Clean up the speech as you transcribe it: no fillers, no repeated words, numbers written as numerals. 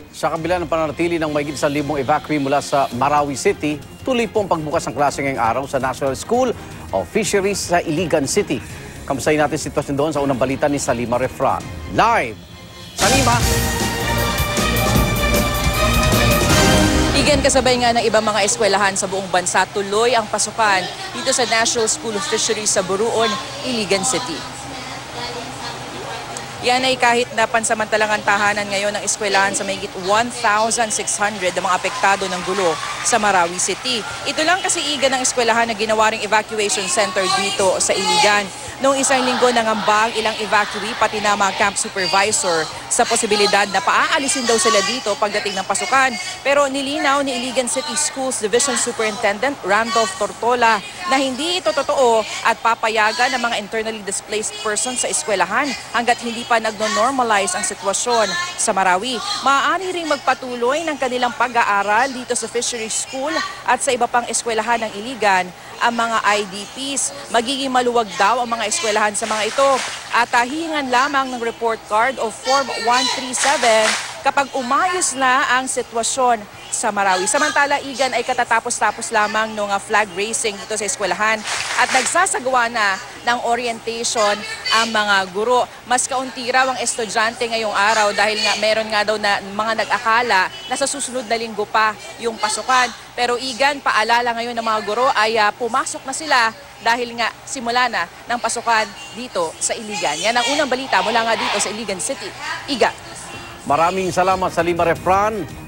Sa kabila ng pananatili ng mahigit 1,000 evacuee mula sa Marawi City, tuloy po ang pagbukas ng klase ngayong araw sa National School of Fisheries sa Iligan City. Kamustahin natin sitwasyon doon sa unang balita ni Salima Refran. Live! Salima! Igan, kasabay nga ng ibang mga eskwelahan sa buong bansa, tuloy ang pasukan dito sa National School of Fisheries sa Buruon, Iligan City. Yan ay kahit na pansamantalang tahanan ngayon ng eskwelahan sa mahigit 1,600 na mga apektado ng gulo sa Marawi City. Ito lang kasi igan ng eskwelahan na ginawa ring evacuation center dito sa Iligan. Noong isang linggo nangambang ilang evacuee pati na mga camp supervisor sa posibilidad na paaalisin daw sila dito pagdating ng pasukan. Pero nilinaw ni Iligan City Schools Division Superintendent Randolph Tortola na hindi ito totoo at papayagan ng mga internally displaced persons sa eskwelahan hanggat hindi pa nagno-normalize ang sitwasyon sa Marawi. Maaari ring magpatuloy ng kanilang pag-aaral dito sa Fisheries School at sa iba pang eskwelahan ng Iligan ang mga IDPs. Magiging maluwag daw ang mga eskwelahan sa mga ito at hihingan lamang ng report card o Form 137 kapag umayos na ang sitwasyon sa Marawi. Samantala, Igan ay katatapos-tapos lamang ng flag raising dito sa eskwelahan at nagsasagawa na ng orientation ang mga guro. Mas kaunti raw ang estudyante ngayong araw dahil nga meron nga daw na mga nag-akala na sa susunod na linggo pa yung pasukan. Pero Igan, paalala ngayon ng mga guro ay pumasok na sila dahil nga simula na ng pasukan dito sa Iligan. Yan ang unang balita mula nga dito sa Iligan City. Igan. Maraming salamat, Salima Refran.